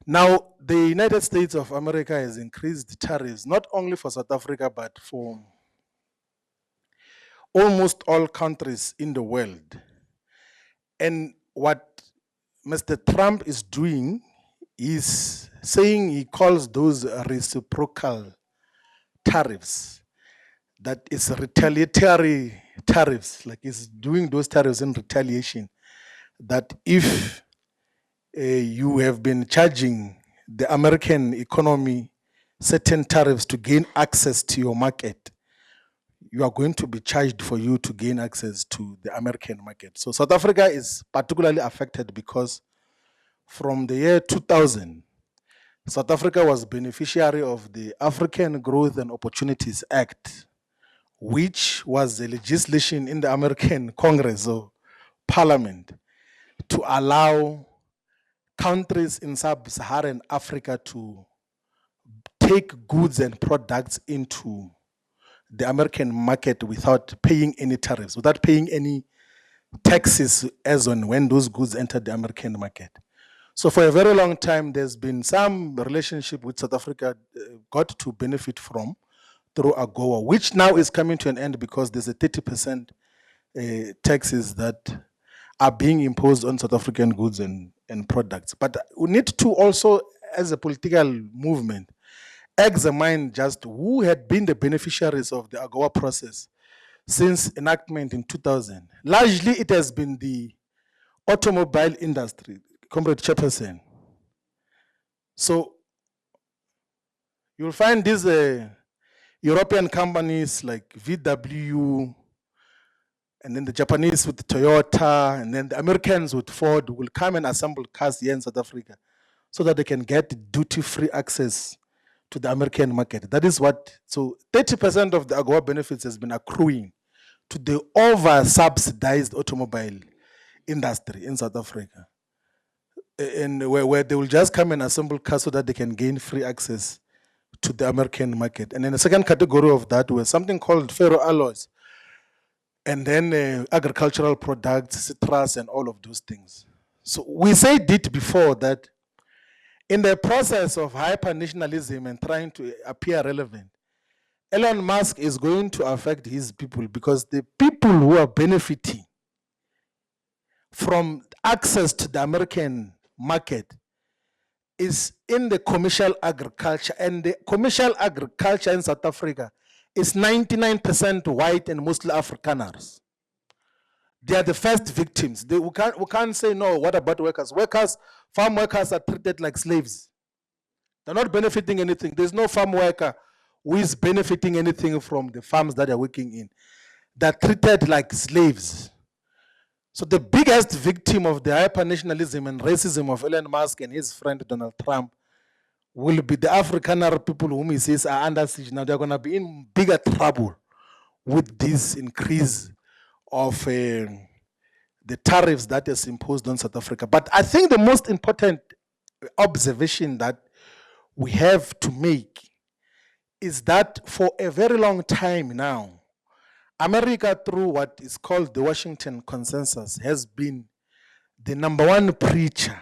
Now, the United States of America has increased tariffs not only for South Africa, but for almost all countries in the world. And what Mr. Trump is doing is saying he calls those reciprocal tariffs, that is retaliatory tariffs, like he's doing those tariffs in retaliation, that if you have been charging the American economy certain tariffs to gain access to your market, you are going to be charged for you to gain access to the American market. So South Africa is particularly affected because from the year 2000, South Africa was beneficiary of the African Growth and Opportunities Act, which was a legislation in the American Congress or Parliament to allow countries in sub-Saharan Africa to take goods and products into the American market without paying any tariffs, without paying any taxes as on when those goods enter the American market. So for a very long time, there's been some relationship with South Africa got to benefit from through AGOA, which now is coming to an end because there's a 30% taxes that are being imposed on South African goods and products. But we need to also, as a political movement, examine just who had been the beneficiaries of the AGOA process since enactment in 2000. Largely, it has been the automobile industry, Comrade Chairperson. So you'll find these European companies like VW, and then the Japanese with Toyota, and then the Americans with Ford will come and assemble cars here in South Africa so that they can get duty-free access to the American market. That is what, so 30% of the AGOA benefits has been accruing to the over-subsidized automobile industry in South Africa. And where they will just come and assemble cars so that they can gain free access to the American market. And then the second category of that was something called ferroalloys, and then agricultural products, citrus, and all of those things. So we said it before that in the process of hyper-nationalism and trying to appear relevant, Elon Musk is going to affect his people because the people who are benefiting from access to the American market is in the commercial agriculture, and the commercial agriculture in South Africa is 99% white and mostly Afrikaners. They are the first victims. We can't say, no, what about workers? Farm workers are treated like slaves. They're not benefiting anything. There's no farm worker who is benefiting anything from the farms that they're working in. They're treated like slaves. So the biggest victim of the hyper-nationalism and racism of Elon Musk and his friend Donald Trump will be the Afrikaner people whom he says are under siege. Now they're going to be in bigger trouble with this increase of the tariffs that is imposed on South Africa. But I think the most important observation that we have to make is that for a very long time now, America, through what is called the Washington Consensus, has been the number one preacher,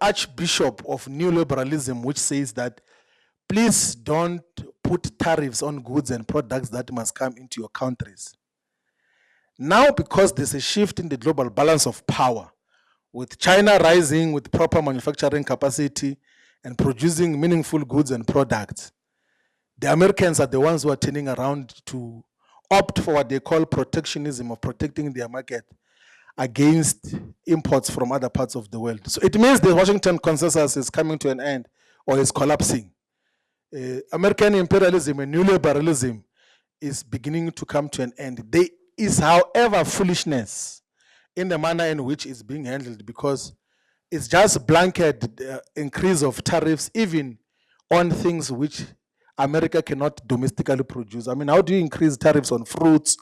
archbishop of neoliberalism, which says that please don't put tariffs on goods and products that must come into your countries. Now, because there's a shift in the global balance of power, with China rising with proper manufacturing capacity and producing meaningful goods and products, the Americans are the ones who are turning around to opt for what they call protectionism, of protecting their market against imports from other parts of the world. So it means the Washington Consensus is coming to an end or is collapsing. American imperialism and neoliberalism is beginning to come to an end. There is, however, foolishness in the manner in which it's being handled, because it's just blanket increase of tariffs even on things which America cannot domestically produce. I mean, how do you increase tariffs on fruits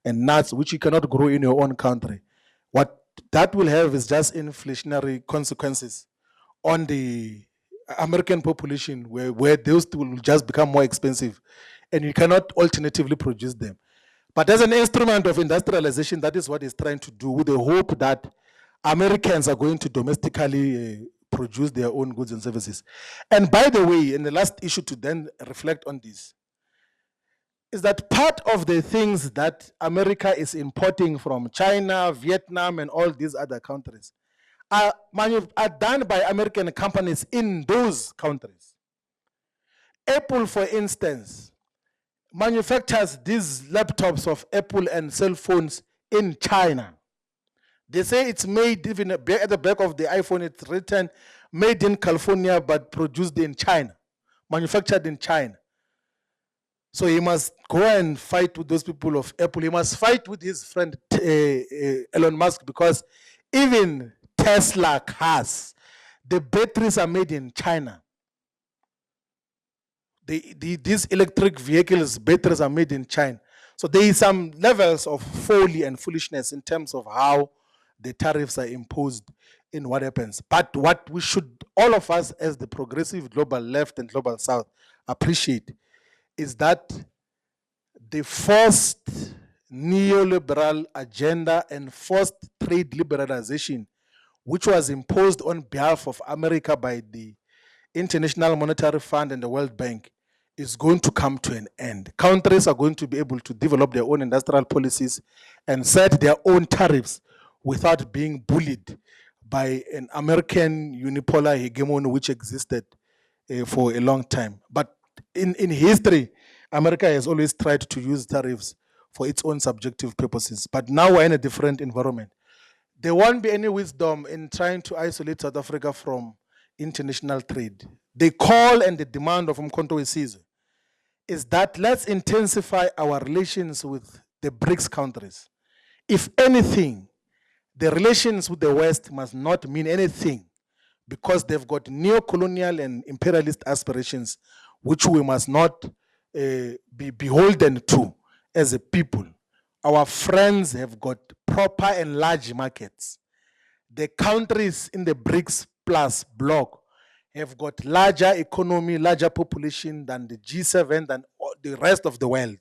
and nuts which you cannot grow in your own country? What that will have is just inflationary consequences on the American population, where those will just become more expensive and you cannot alternatively produce them. But as an instrument of industrialization, that is what it's trying to do, with the hope that Americans are going to domestically produce their own goods and services. And by the way, and the last issue to then reflect on this, is that part of the things that America is importing from China, Vietnam, and all these other countries are done by American companies in those countries. Apple, for instance, manufactures these laptops of Apple and cell phones in China. They say it's made, even at the back of the iPhone, it's written made in California but produced in China, manufactured in China. So he must go and fight with those people of Apple. He must fight with his friend Elon Musk, because even Tesla cars, the batteries are made in China. These electric vehicles, batteries are made in China. So there is some levels of folly and foolishness in terms of how the tariffs are imposed in what happens. But what we should, all of us as the progressive global left and global south, appreciate is that the forced neoliberal agenda and forced trade liberalization, which was imposed on behalf of America by the International Monetary Fund and the World Bank, is going to come to an end. Countries are going to be able to develop their own industrial policies and set their own tariffs without being bullied by an American unipolar hegemony which existed for a long time. But in history, America has always tried to use tariffs for its own subjective purposes. But now we're in a different environment. There won't be any wisdom in trying to isolate South Africa from international trade. The call and the demand of Umkhonto weSizwe is that let's intensify our relations with the BRICS countries. If anything, the relations with the West must not mean anything, because they've got neo-colonial and imperialist aspirations, which we must not be beholden to as a people. Our friends have got proper and large markets. The countries in the BRICS plus bloc have got larger economy, larger population than the G7, than the rest of the world.